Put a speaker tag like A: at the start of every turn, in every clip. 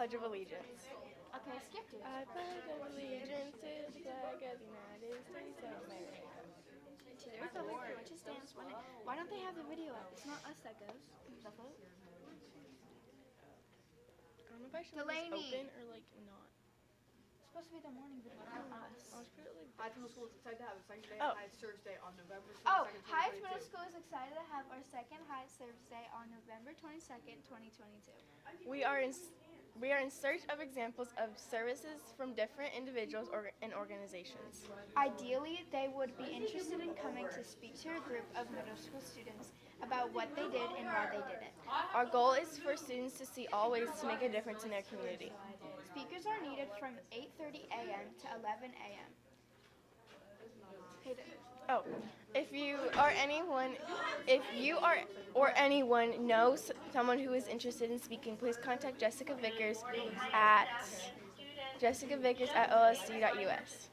A: Pledge of Allegiance.
B: Okay, skip it.
A: I pledge allegiance to the flag of the United States of America.
B: To the republic for which it stands. Why don't they have the video up? It's not us that goes. The vote.
A: I don't know if I should leave this open or like not.
B: It's supposed to be the morning video, not us.
A: I'll just put it like
C: Hyde Middle School is excited to have a second day
A: Oh.
C: of Hyde Service Day on November 22nd,
B: Oh, Heights
C: 2022.
B: Middle School is excited to have our second Heights Service Day on November 22nd, 2022.
A: we are in search of examples of services from different individuals and organizations.
B: Ideally, they would be interested in coming to speak to a group of middle school students about what they did and why they did it.
A: Our goal is for students to see all ways to make a difference in their community.
B: Speakers are needed from 8:30 a.m. to 11 a.m. Hayden.
A: Oh, if you or anyone knows someone who is interested in speaking, please contact Jessica Vickers at olsd.us.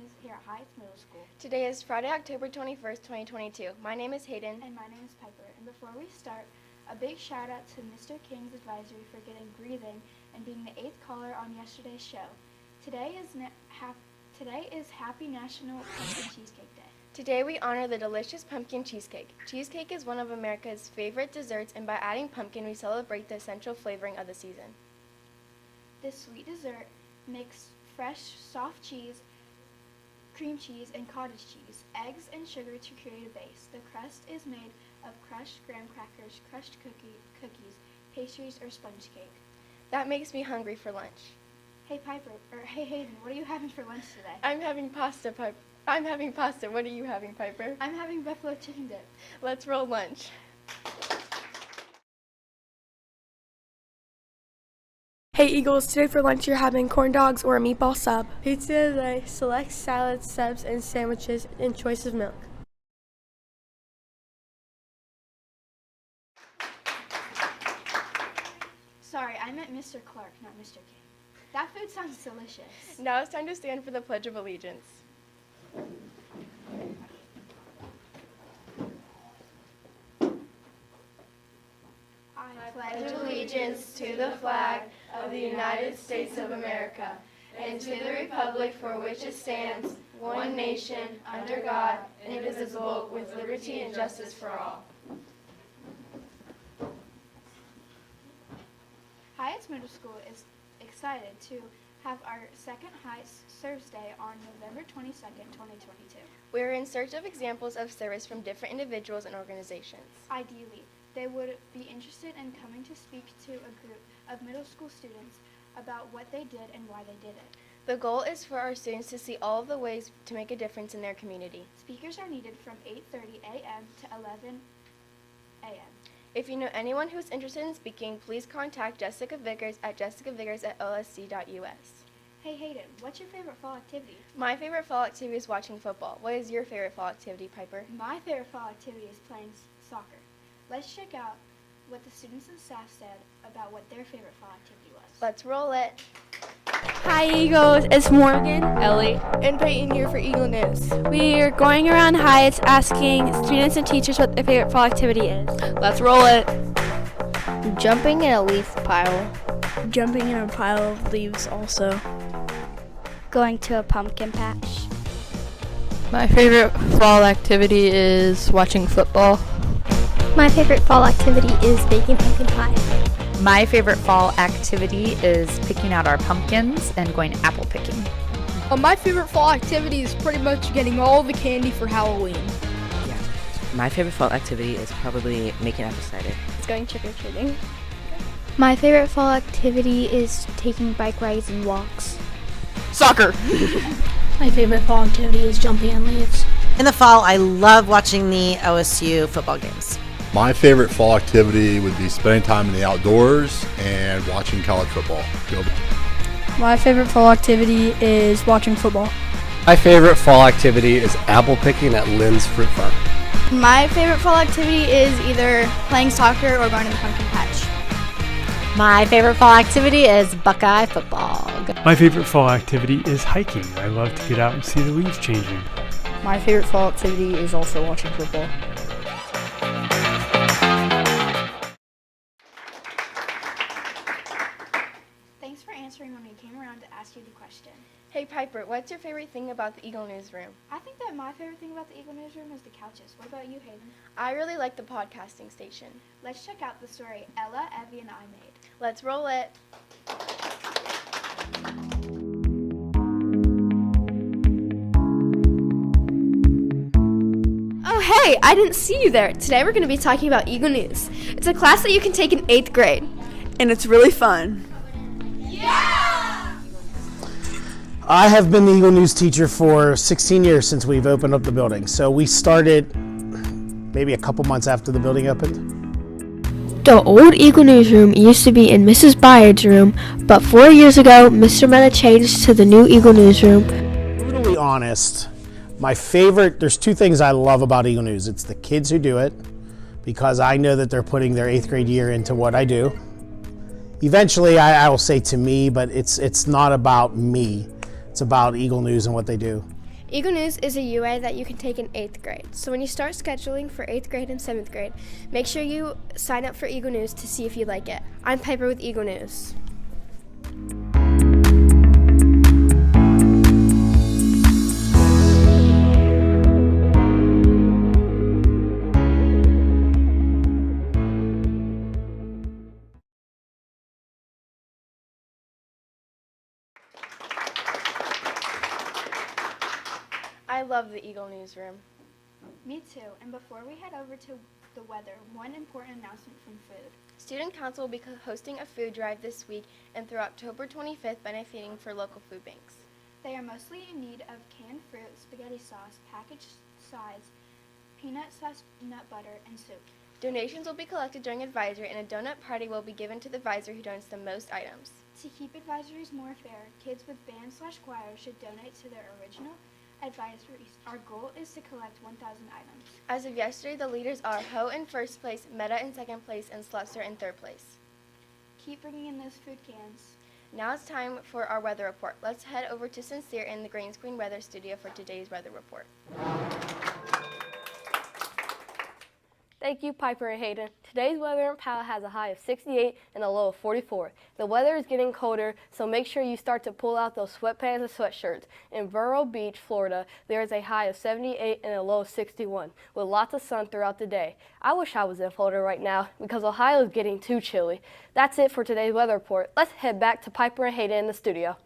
B: News here at Heights Middle School.
A: Today is Friday, October 21st, 2022. My name is Hayden.
B: And my name is Piper. And before we start, a big shout out to Mr. King's advisory for getting breathing and being the 8th caller on yesterday's show. Today is Happy National Pumpkin Cheesecake Day.
A: Today we honor the delicious pumpkin cheesecake. Cheesecake is one of America's favorite desserts, and by adding pumpkin, we celebrate the essential flavoring of the season.
B: This sweet dessert mixes fresh, soft cheese, cream cheese, and cottage cheese, eggs, and sugar to create a base. The crust is made of crushed graham crackers, crushed cookies, pastries, or sponge cake.
A: That makes me hungry for lunch.
B: Hey Hayden, what are you having for lunch today?
A: I'm having pasta, Piper. What are you having, Piper?
B: I'm having buffalo chicken dip.
A: Let's roll lunch.
D: Hey Eagles, today for lunch you're having corn dogs or a meatball sub. Pizza today, select salads, subs, and sandwiches, and choice of milk.
B: Sorry, I meant Mr. Clark, not Mr. King. That food sounds delicious.
A: Now it's time to stand for the Pledge of Allegiance.
B: I
A: Pledge allegiance to the flag of the United States of America and to the republic for which it stands, one nation, under God, indivisible, with liberty and justice for all.
B: Heights Middle School is excited to have our second Heights Service Day on November 22nd, 2022.
A: We are in search of examples of service from different individuals and organizations.
B: Ideally, they would be interested in coming to speak to a group of middle school students about what they did and why they did it.
A: The goal is for our students to see all of the ways to make a difference in their community.
B: Speakers are needed from 8:30 a.m. to 11 a.m.
A: If you know anyone who's interested in speaking, please contact Jessica Vickers at jessicavickers@lsc.us.
B: Hey Hayden, what's your favorite fall activity?
A: My favorite fall activity is watching football. What is your favorite fall activity, Piper?
B: My favorite fall activity is playing soccer. Let's check out what the students and staff said about what their favorite fall activity was.
A: Let's roll it.
D: Hi Eagles, it's Morgan,
E: Ellie.
D: and Peyton here for Eagle News.
E: We are going around Heights asking students and teachers what their favorite fall activity is.
D: Let's roll it.
F: Jumping in a leaf pile.
D: Jumping in a pile of leaves also.
F: Going to a pumpkin patch.
E: My favorite fall activity is watching football.
F: My favorite fall activity is baking pumpkin pie.
G: My favorite fall activity is picking out our pumpkins and going apple picking.
H: My favorite fall activity is pretty much getting all the candy for Halloween.
I: My favorite fall activity is probably making apple cider.
F: It's going trick-or-treating. My favorite fall activity is taking bike rides and walks.
H: Soccer!
J: My favorite fall activity is jumping on leaves.
K: In the fall, I love watching the OSU football games.
L: My favorite fall activity would be spending time in the outdoors and watching college football.
J: My favorite fall activity is watching football.
M: My favorite fall activity is apple picking at Lynn's Fruit Farm.
N: My favorite fall activity is either playing soccer or going to the pumpkin patch.
O: My favorite fall activity is Buckeye football.
P: My favorite fall activity is hiking. I love to get out and see the leaves changing.
Q: My favorite fall activity is also watching football.
B: Thanks for answering when we came around to ask you the question.
A: Hey Piper, what's your favorite thing about the Eagle Newsroom?
B: I think that my favorite thing about the Eagle Newsroom is the couches. What about you, Hayden?
A: I really like the podcasting station.
B: Let's check out the story Ella, Evie, and I made.
A: Let's roll it.
D: Oh hey, I didn't see you there. Today we're going to be talking about Eagle News. It's a class that you can take in 8th grade.
H: And it's really fun.
R: I have been the Eagle News teacher for 16 years since we've opened up the building. So we started maybe a couple months after the building opened.
S: The old Eagle Newsroom used to be in Mrs. Byard's room, but 4 years ago, Mr. Meta changed to the new Eagle Newsroom.
R: Brutally honest, there's two things I love about Eagle News. It's the kids who do it, because I know that they're putting their 8th grade year into what I do. Eventually, I will say to me, but it's not about me. It's about Eagle News and what they do.
S: Eagle News is a UA that you can take in 8th grade. So when you start scheduling for 8th grade and 7th grade, make sure you sign up for Eagle News to see if you like it. I'm Piper with Eagle News.
A: I love the Eagle Newsroom.
B: Me too. And before we head over to the weather, one important announcement from food.
A: Student Council will be hosting a food drive this week and through October 25th benefiting for local food banks.
B: They are mostly in need of canned fruit, spaghetti sauce, packaged sides, peanut butter, and soup.
A: Donations will be collected during advisory and a donut party will be given to the advisor who donates the most items.
B: To keep advisories more fair, kids with band/choir should donate to their original advisories. Our goal is to collect 1,000 items.
A: As of yesterday, the leaders are Ho in first place, Meta in second place, and Slutzer in third place.
B: Keep bringing in those food cans.
A: Now it's time for our weather report. Let's head over to Cyncere in the Green Screen Weather Studio for today's weather report.
T: Thank you, Piper and Hayden. Today's weather in Powell has a high of 68 and a low of 44. The weather is getting colder, so make sure you start to pull out those sweatpants and sweatshirts. In Vero Beach, Florida, there is a high of 78 and a low of 61, with lots of sun throughout the day. I wish I was in Florida right now, because Ohio is getting too chilly. That's it for today's weather report. Let's head back to Piper and Hayden in the studio.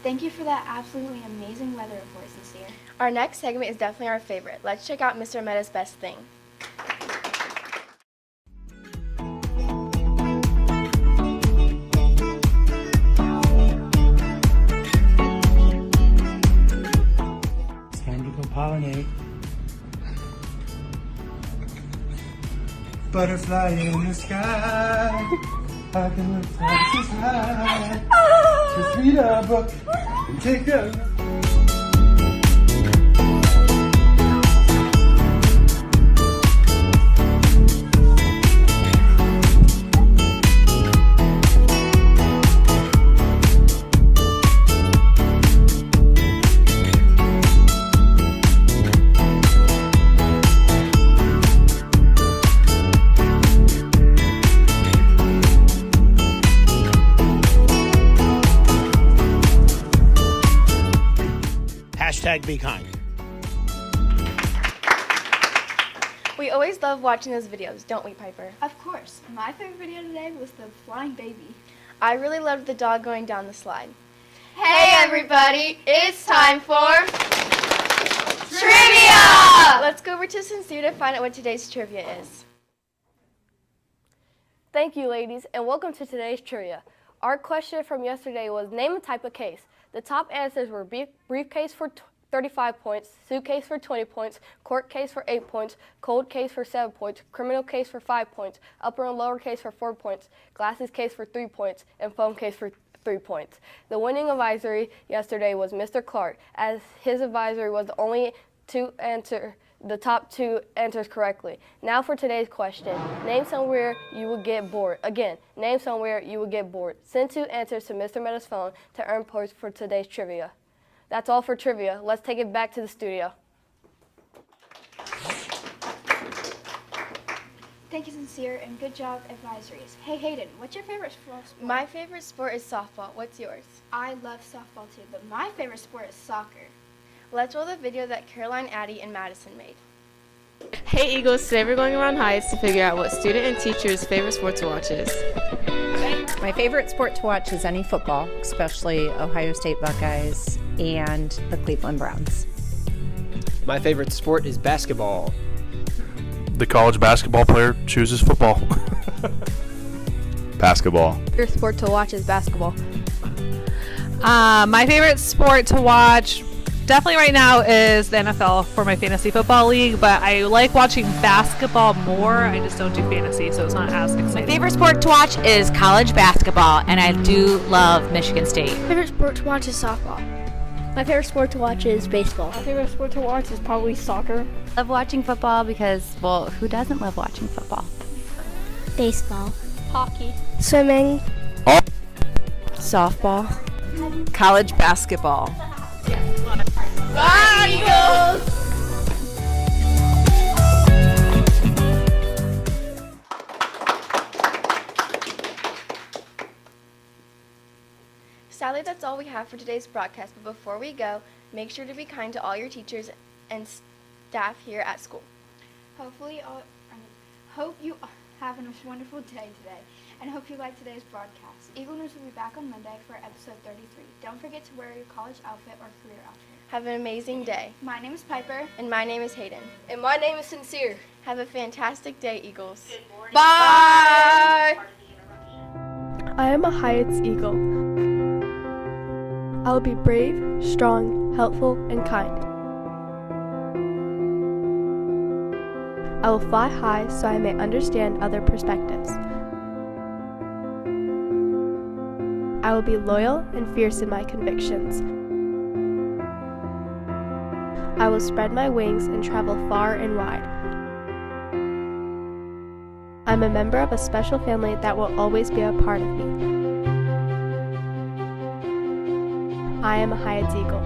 B: Thank you for that absolutely amazing weather report, Cyncere.
A: Our next segment is definitely our favorite. Let's check out Mr. Meta's best thing.
U: It's time to go pollinate. Butterfly in the sky. I can look twice as high. Just read a book and take a look.
R: Be kind.
A: We always love watching those videos, don't we, Piper?
B: Of course. My favorite video today was the flying baby.
A: I really loved the dog going down the slide.
V: Hey everybody, it's time for Trivia!
A: Let's go over to Cyncere to find out what today's trivia is.
T: Thank you, ladies, and welcome to today's trivia. Our question from yesterday was name a type of case. The top answers were briefcase for 35 points, suitcase for 20 points, court case for 8 points, cold case for 7 points, criminal case for 5 points, upper and lower case for 4 points, glasses case for 3 points, and phone case for 3 points. The winning advisory yesterday was Mr. Clark, as his advisory was the only to answer the top 2 answers correctly. Now for today's question. Name somewhere you would get bored. Again, name somewhere you would get bored. Send 2 answers to Mr. Meta's phone to earn points for today's trivia. That's all for trivia. Let's take it back to the studio.
B: Thank you, Cyncere, and good job, advisories. Hey, Hayden, what's your favorite sport?
A: My favorite sport is softball. What's yours?
B: I love softball too, but my favorite sport is soccer.
A: Let's roll the video that Caroline, Addie, and Madison made.
E: Hey Eagles, today we're going around Heights to figure out what student and teachers' favorite sport to watch is.
G: My favorite sport to watch is any football, especially Ohio State Buckeyes and the Cleveland Browns.
M: My favorite sport is basketball.
L: The college basketball player chooses football. Basketball.
E: Your sport to watch is basketball.
C: My favorite sport to watch definitely right now is the NFL for my fantasy football league, but I like watching basketball more. I just don't do fantasy, so it's not as exciting.
G: My favorite sport to watch is college basketball, and I do love Michigan State.
S: My favorite sport to watch is softball.
F: My favorite sport to watch is baseball.
J: My favorite sport to watch is probably soccer.
G: I love watching football because, well, who doesn't love watching football?
F: Baseball.
S: Hockey. Swimming.
I: Softball. College basketball.
V: Bye, Eagles!
A: Sadly, that's all we have for today's broadcast, but before we go, make sure to be kind to all your teachers and staff here at school.
B: Hope you have a wonderful day today, and hope you liked today's broadcast. Eagle News will be back on Monday for episode 33. Don't forget to wear your college outfit or career outfit.
A: Have an amazing day.
B: My name is Piper.
A: And my name is Hayden.
T: And my name is Cyncere.
A: Have a fantastic day, Eagles.
T: Bye!
D: I am a Hyatt's Eagle. I will be brave, strong, helpful, and kind. I will fly high so I may understand other perspectives. I will be loyal and fierce in my convictions. I will spread my wings and travel far and wide. I'm a member of a special family that will always be a part of me. I am a Hyatt's Eagle.